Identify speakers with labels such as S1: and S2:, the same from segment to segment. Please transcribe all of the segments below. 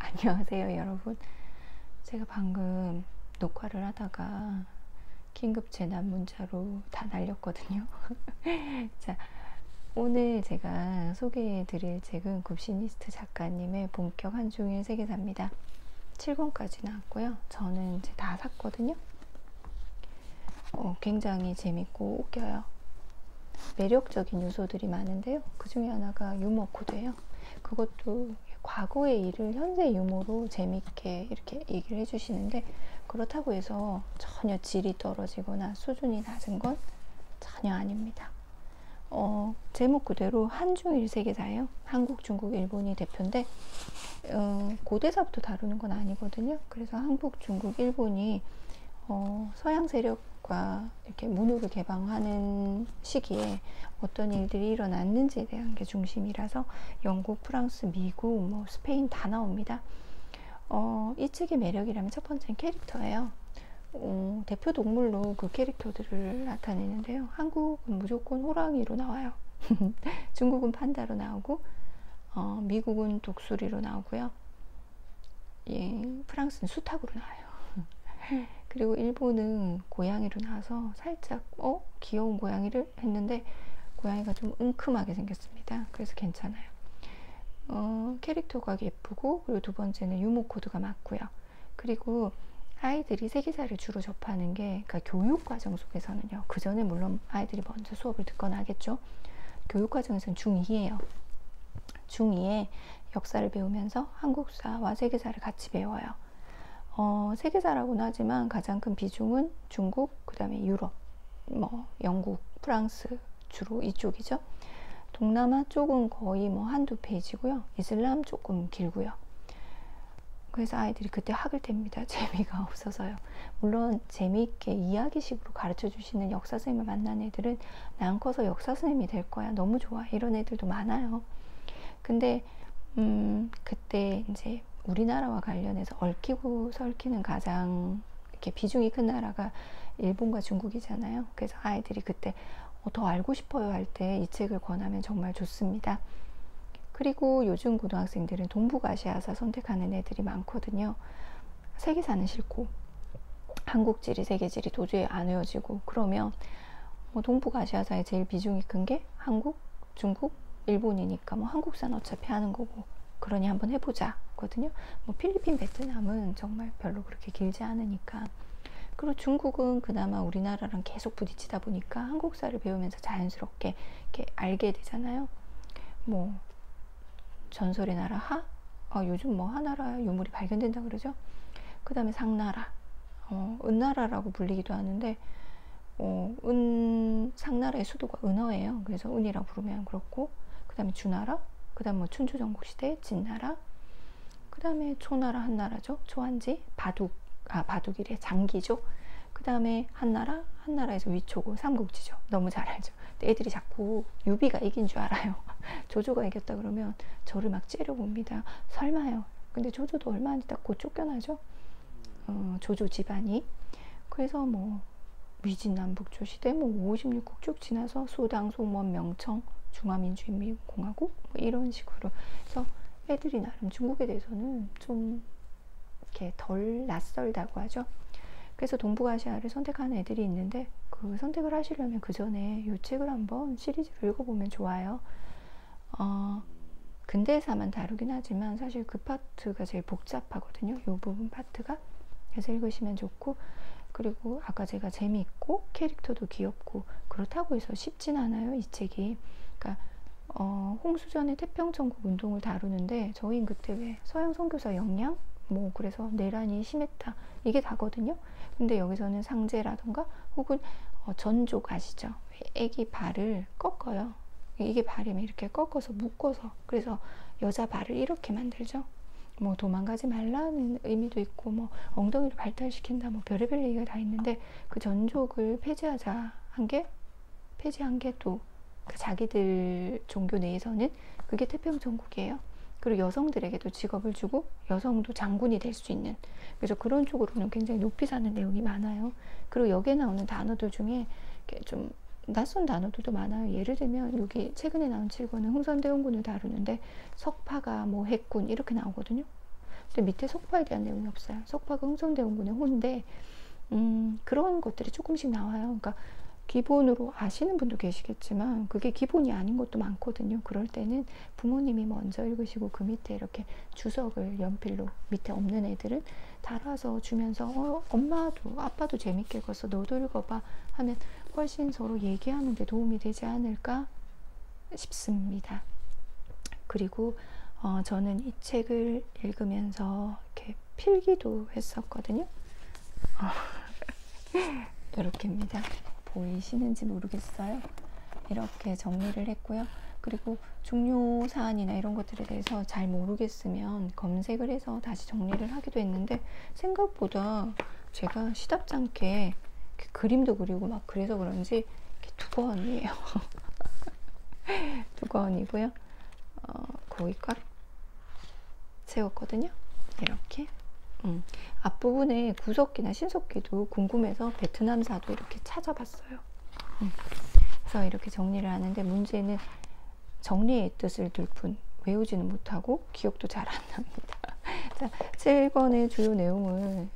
S1: 안녕하세요, 여러분. 제가 방금 녹화를 하다가 긴급 재난 문자로 다 날렸거든요. 자, 오늘 제가 소개해 드릴 책은 굽시니스트 작가님의 본격 한중일 세계사입니다. 7권까지 나왔고요. 저는 이제 다 샀거든요. 굉장히 재밌고 웃겨요. 매력적인 요소들이 많은데요. 그 중에 하나가 유머 코드예요. 그것도 과거의 일을 현재 유머로 재밌게 이렇게 얘기를 해주시는데, 그렇다고 해서 전혀 질이 떨어지거나 수준이 낮은 건 전혀 아닙니다. 제목 그대로 한중일 세계사예요. 한국, 중국, 일본이 대표인데 고대사부터 다루는 건 아니거든요. 그래서 한국, 중국, 일본이 서양 세력과 이렇게 문호를 개방하는 시기에 어떤 일들이 일어났는지에 대한 게 중심이라서 영국, 프랑스, 미국, 스페인 다 나옵니다. 이 책의 매력이라면 첫 번째는 캐릭터예요. 대표 동물로 그 캐릭터들을 나타내는데요. 한국은 무조건 호랑이로 나와요. 중국은 판다로 나오고, 미국은 독수리로 나오고요. 프랑스는 수탉으로 나와요. 그리고 일본은 고양이로 나와서 살짝 귀여운 고양이를 했는데 고양이가 좀 은큼하게 생겼습니다. 그래서 괜찮아요. 캐릭터가 예쁘고, 그리고 두 번째는 유머 코드가 맞고요. 그리고 아이들이 세계사를 주로 접하는 게, 그러니까 교육과정 속에서는요. 그 전에 물론 아이들이 먼저 수업을 듣거나 하겠죠. 교육과정에서는 중2예요. 중2에 역사를 배우면서 한국사와 세계사를 같이 배워요. 세계사라고는 하지만 가장 큰 비중은 중국, 그 다음에 유럽, 영국, 프랑스 주로 이쪽이죠. 동남아 쪽은 거의 한두 페이지고요. 이슬람 조금 길고요. 그래서 아이들이 그때 학을 댑니다. 재미가 없어서요. 물론 재미있게 이야기식으로 가르쳐 주시는 역사 선생님을 만난 애들은 난 커서 역사 선생님이 될 거야, 너무 좋아, 이런 애들도 많아요. 근데 그때 이제 우리나라와 관련해서 얽히고 설키는 가장 이렇게 비중이 큰 나라가 일본과 중국이잖아요. 그래서 아이들이 그때 더 알고 싶어요 할 때 이 책을 권하면 정말 좋습니다. 그리고 요즘 고등학생들은 동북아시아사 선택하는 애들이 많거든요. 세계사는 싫고 한국지리, 세계지리 도저히 안 외워지고, 그러면 동북아시아사에 제일 비중이 큰 게 한국, 중국, 일본이니까 한국사는 어차피 하는 거고, 그러니 한번 해보자 거든요. 필리핀, 베트남은 정말 별로 그렇게 길지 않으니까. 그리고 중국은 그나마 우리나라랑 계속 부딪히다 보니까 한국사를 배우면서 자연스럽게 이렇게 알게 되잖아요. 전설의 나라 요즘 하나라 유물이 발견된다 그러죠. 그 다음에 상나라, 은나라라고 불리기도 하는데, 상나라의 수도가 은어예요. 그래서 은이라고 부르면 그렇고, 그 다음에 주나라, 그 다음 춘추 전국시대 진나라, 그 다음에 초나라, 한나라죠. 초한지, 바둑이래, 장기죠. 그 다음에 한나라, 한나라에서 위초고, 삼국지죠. 너무 잘 알죠. 근데 애들이 자꾸 유비가 이긴 줄 알아요. 조조가 이겼다 그러면 저를 막 째려봅니다. 설마요. 근데 조조도 얼마 안 있다 곧 쫓겨나죠. 조조 집안이. 그래서 위진남북조 시대 56국 쭉 지나서 소당, 송원, 명청, 중화민주인민공화국 이런 식으로. 그래서 애들이 나름 중국에 대해서는 좀 이렇게 덜 낯설다고 하죠. 그래서 동북아시아를 선택하는 애들이 있는데, 그 선택을 하시려면 그 전에 이 책을 한번 시리즈로 읽어보면 좋아요. 근대사만 다루긴 하지만 사실 그 파트가 제일 복잡하거든요. 이 부분 파트가. 그래서 읽으시면 좋고, 그리고 아까 제가 재미있고 캐릭터도 귀엽고, 그렇다고 해서 쉽진 않아요, 이 책이. 그러니까 홍수전의 태평천국 운동을 다루는데, 저희는 그때 왜 서양 선교사 역량? 그래서 내란이 심했다, 이게 다거든요. 근데 여기서는 상제라던가 혹은 전족 아시죠? 애기 발을 꺾어요. 이게 발이면 이렇게 꺾어서 묶어서, 그래서 여자 발을 이렇게 만들죠. 도망가지 말라는 의미도 있고, 엉덩이를 발달시킨다, 별의별 얘기가 다 있는데, 그 전족을 폐지하자 폐지한 게 또 자기들 종교 내에서는 그게 태평천국이에요. 그리고 여성들에게도 직업을 주고 여성도 장군이 될 수 있는, 그래서 그런 쪽으로는 굉장히 높이 사는 내용이 많아요. 그리고 여기에 나오는 단어들 중에 좀 낯선 단어들도 많아요. 예를 들면 여기 최근에 나온 7권은 흥선대원군을 다루는데 석파가 핵군 이렇게 나오거든요. 근데 밑에 속파에 대한 내용이 없어요. 속파가 흥선대원군의 호인데 그런 것들이 조금씩 나와요. 그러니까 기본으로 아시는 분도 계시겠지만 그게 기본이 아닌 것도 많거든요. 그럴 때는 부모님이 먼저 읽으시고 그 밑에 이렇게 주석을 연필로 밑에 없는 애들은 달아서 주면서 엄마도 아빠도 재밌게 읽었어, 너도 읽어봐 하면 훨씬 서로 얘기하는 데 도움이 되지 않을까 싶습니다. 그리고 저는 이 책을 읽으면서 이렇게 필기도 했었거든요. 이렇게입니다. 보이시는지 모르겠어요. 이렇게 정리를 했고요. 그리고 중요 사안이나 이런 것들에 대해서 잘 모르겠으면 검색을 해서 다시 정리를 하기도 했는데 생각보다 제가 시답지 않게 그림도 그리고 막 그래서 그런지 두 권이에요. 두 권이고요. 거의 꽉 채웠거든요. 이렇게. 앞부분에 구석기나 신석기도 궁금해서 베트남사도 이렇게 찾아봤어요. 그래서 이렇게 정리를 하는데 문제는 정리의 뜻을 들 뿐 외우지는 못하고 기억도 잘 안 납니다. 자, 7권의 주요 내용을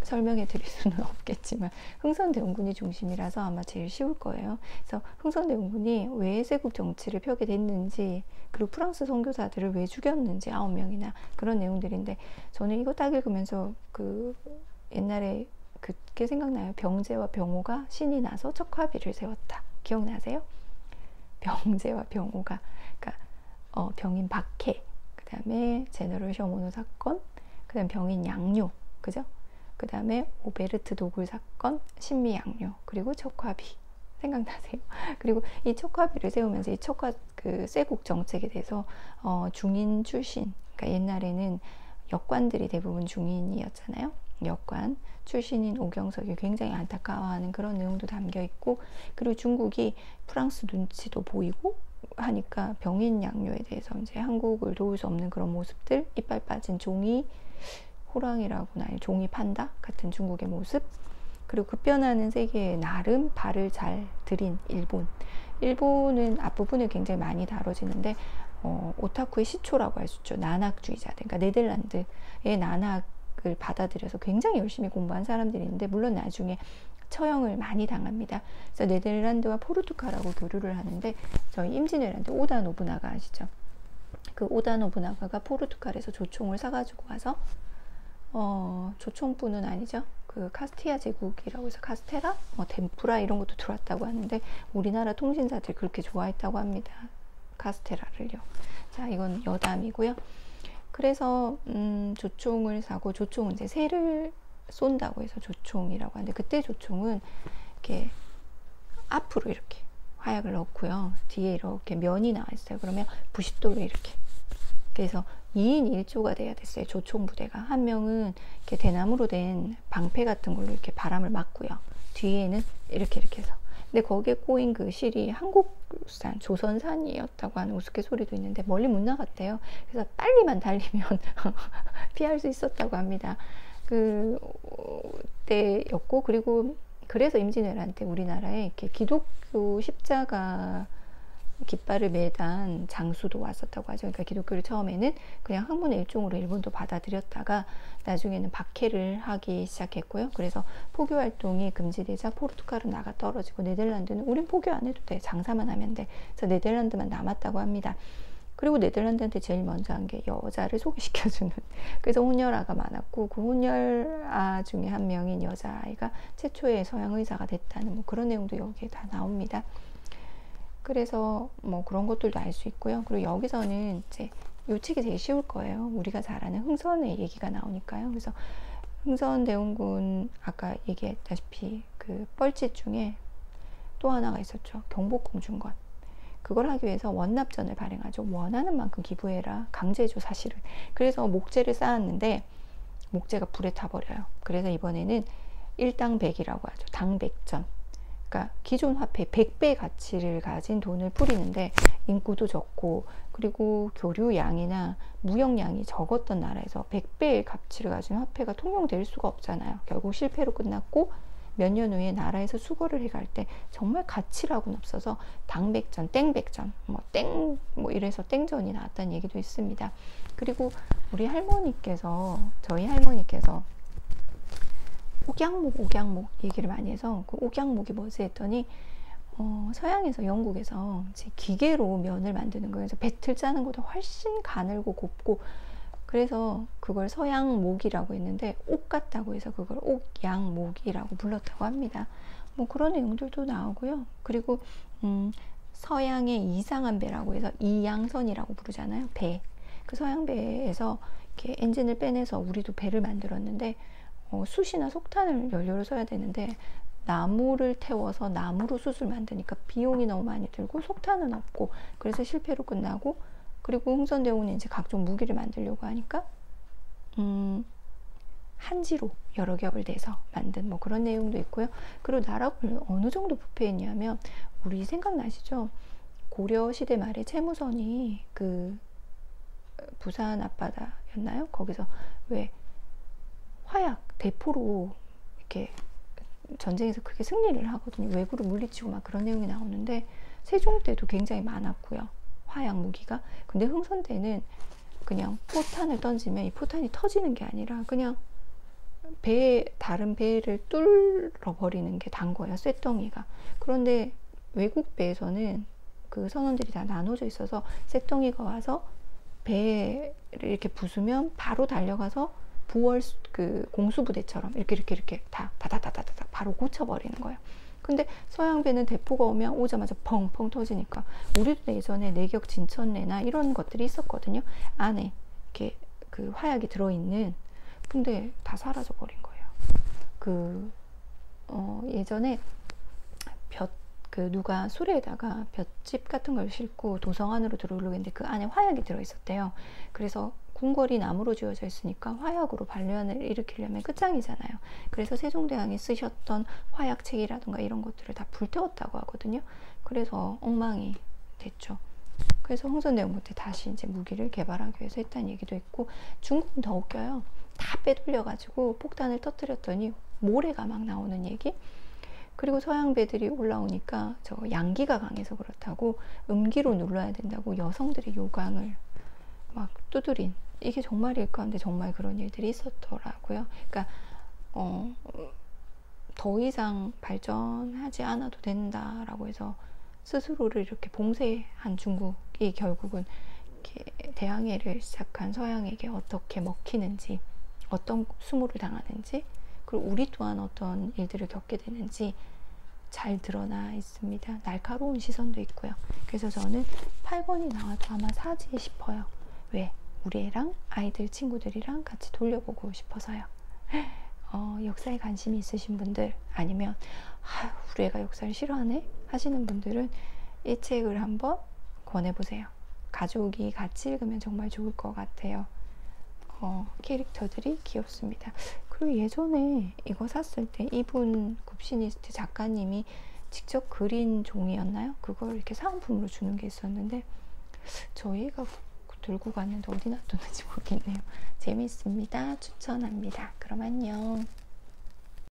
S1: 설명해 드릴 수는 없겠지만 흥선대원군이 중심이라서 아마 제일 쉬울 거예요. 그래서 흥선대원군이 왜 세국 정치를 펴게 됐는지, 그리고 프랑스 선교사들을 왜 죽였는지 9명이나 그런 내용들인데, 저는 이거 딱 읽으면서 그 옛날에 그게 생각나요. 병제와 병호가 신이 나서 척화비를 세웠다. 기억나세요? 병제와 병호가, 그러니까 병인 박해, 그 다음에 제너럴 셔모노 사건, 그 다음 병인 양료, 그죠? 그 다음에 오베르트 도굴 사건, 신미 양료, 그리고 척화비. 생각나세요? 그리고 이 척화비를 세우면서 이 척화 그 세국 정책에 대해서 중인 출신, 그러니까 옛날에는 역관들이 대부분 중인이었잖아요. 역관 출신인 오경석이 굉장히 안타까워하는 그런 내용도 담겨 있고, 그리고 중국이 프랑스 눈치도 보이고 하니까 병인 양료에 대해서 이제 한국을 도울 수 없는 그런 모습들, 이빨 빠진 종이 호랑이라고나 종이 판다 같은 중국의 모습, 그리고 급변하는 세계에 나름 발을 잘 들인 일본. 일본은 앞부분에 굉장히 많이 다뤄지는데 오타쿠의 시초라고 할 수 있죠. 난학주의자들, 그러니까 네덜란드의 난학을 받아들여서 굉장히 열심히 공부한 사람들이 있는데, 물론 나중에 처형을 많이 당합니다. 그래서 네덜란드와 포르투갈하고 교류를 하는데, 저희 임진왜란때 오다 노부나가 아시죠? 그 오다 노부나가가 포르투갈에서 조총을 사가지고 와서 조총뿐은 아니죠. 그 카스티아 제국이라고 해서 카스테라, 덴푸라 이런 것도 들어왔다고 하는데 우리나라 통신사들이 그렇게 좋아했다고 합니다. 카스테라를요. 자, 이건 여담이고요. 그래서 조총을 사고, 조총은 이제 새를 쏜다고 해서 조총이라고 하는데, 그때 조총은 이렇게 앞으로 이렇게 화약을 넣고요. 뒤에 이렇게 면이 나와 있어요. 그러면 부싯돌을 이렇게, 그래서 2인 1조가 돼야 됐어요. 조총 부대가. 한 명은 이렇게 대나무로 된 방패 같은 걸로 이렇게 바람을 막고요. 뒤에는 이렇게 해서. 근데 거기에 꼬인 그 실이 한국산, 조선산이었다고 하는 우스갯소리도 있는데 멀리 못 나갔대요. 그래서 빨리만 달리면 피할 수 있었다고 합니다. 그 때였고, 그리고 그래서 임진왜란 때 우리나라에 이렇게 기독교 십자가 깃발을 매단 장수도 왔었다고 하죠. 그러니까 기독교를 처음에는 그냥 학문의 일종으로 일본도 받아들였다가 나중에는 박해를 하기 시작했고요. 그래서 포교 활동이 금지되자 포르투갈은 나가 떨어지고, 네덜란드는 우린 포교 안 해도 돼, 장사만 하면 돼. 그래서 네덜란드만 남았다고 합니다. 그리고 네덜란드한테 제일 먼저 한 게 여자를 소개시켜주는, 그래서 혼혈아가 많았고, 그 혼혈아 중에 한 명인 여자아이가 최초의 서양 의사가 됐다는 뭐 그런 내용도 여기에 다 나옵니다. 그래서 뭐 그런 것들도 알 수 있고요. 그리고 여기서는 이제 이 책이 제일 쉬울 거예요. 우리가 잘 아는 흥선의 얘기가 나오니까요. 그래서 흥선대원군, 아까 얘기했다시피 그 뻘짓 중에 또 하나가 있었죠. 경복궁중건. 그걸 하기 위해서 원납전을 발행하죠. 원하는 만큼 기부해라. 강제죠, 사실은. 그래서 목재를 쌓았는데 목재가 불에 타버려요. 그래서 이번에는 일당 100이라고 하죠. 당 100전. 그러니까 기존 화폐 100배의 가치를 가진 돈을 뿌리는데, 인구도 적고 그리고 교류량이나 무역량이 적었던 나라에서 100배의 가치를 가진 화폐가 통용될 수가 없잖아요. 결국 실패로 끝났고, 몇 년 후에 나라에서 수거를 해갈 때 정말 가치라고는 없어서 당백전, 땡백전, 뭐 이래서 땡전이 나왔다는 얘기도 있습니다. 그리고 우리 할머니께서, 저희 할머니께서 옥양목 얘기를 많이 해서, 그 옥양목이 뭐지 했더니 서양에서, 영국에서 이제 기계로 면을 만드는 거예요. 그래서 배틀 짜는 것보다 훨씬 가늘고 곱고, 그래서 그걸 서양목이라고 했는데 옥 같다고 해서 그걸 옥양목이라고 불렀다고 합니다. 뭐 그런 내용들도 나오고요. 그리고 서양의 이상한 배라고 해서 이양선이라고 부르잖아요. 배. 그 서양배에서 이렇게 엔진을 빼내서 우리도 배를 만들었는데 숯이나 석탄을 연료로 써야 되는데 나무를 태워서 나무로 숯을 만드니까 비용이 너무 많이 들고 석탄은 없고, 그래서 실패로 끝나고, 그리고 흥선대원이 이제 각종 무기를 만들려고 하니까 한지로 여러 겹을 대서 만든 뭐 그런 내용도 있고요. 그리고 나라가 어느 정도 부패했냐면, 우리 생각나시죠? 고려 시대 말에 채무선이 그 부산 앞바다였나요? 거기서 왜 화약 대포로 이렇게 전쟁에서 크게 승리를 하거든요. 왜구를 물리치고 막 그런 내용이 나오는데, 세종 때도 굉장히 많았고요. 화약 무기가. 근데 흥선 때는 그냥 포탄을 던지면 이 포탄이 터지는 게 아니라 그냥 다른 배를 뚫어버리는 게 단 거예요. 쇳덩이가. 그런데 외국 배에서는 그 선원들이 다 나눠져 있어서 쇳덩이가 와서 배를 이렇게 부수면 바로 달려가서 그 공수부대처럼 이렇게 다다다다다 바로 고쳐버리는 거예요. 근데 서양배는 대포가 오자마자 펑펑 터지니까, 우리도 예전에 내격 진천레나 이런 것들이 있었거든요. 안에 이렇게 그 화약이 들어있는. 근데 다 사라져 버린 거예요. 예전에 누가 수레에다가 볏짚 같은 걸 싣고 도성 안으로 들어오려고 했는데 그 안에 화약이 들어있었대요. 그래서 궁궐이 나무로 지어져 있으니까 화약으로 반란을 일으키려면 끝장이잖아요. 그래서 세종대왕이 쓰셨던 화약책이라든가 이런 것들을 다 불태웠다고 하거든요. 그래서 엉망이 됐죠. 그래서 흥선대원군 때 다시 이제 무기를 개발하기 위해서 했다는 얘기도 있고, 중국은 더 웃겨요. 다 빼돌려가지고 폭탄을 터뜨렸더니 모래가 막 나오는 얘기. 그리고 서양배들이 올라오니까 저 양기가 강해서 그렇다고 음기로 눌러야 된다고 여성들의 요강을 막 두드린, 이게 정말일까 하는데 정말 그런 일들이 있었더라고요. 그러니까 더 이상 발전하지 않아도 된다라고 해서 스스로를 이렇게 봉쇄한 중국이 결국은 이렇게 대항해를 시작한 서양에게 어떻게 먹히는지, 어떤 수모를 당하는지, 그리고 우리 또한 어떤 일들을 겪게 되는지 잘 드러나 있습니다. 날카로운 시선도 있고요. 그래서 저는 8권이 나와도 아마 사지 싶어요. 왜? 우리 애랑 아이들 친구들이랑 같이 돌려보고 싶어서요. 역사에 관심이 있으신 분들, 아니면 우리 애가 역사를 싫어하네 하시는 분들은 이 책을 한번 권해보세요. 가족이 같이 읽으면 정말 좋을 것 같아요. 캐릭터들이 귀엽습니다. 그리고 예전에 이거 샀을 때 이분 굽시니스트 작가님이 직접 그린 종이였나요? 그걸 이렇게 사은품으로 주는 게 있었는데 저희가 들고 갔는데 어디 놔뒀는지 모르겠네요. 재밌습니다. 추천합니다. 그럼 안녕.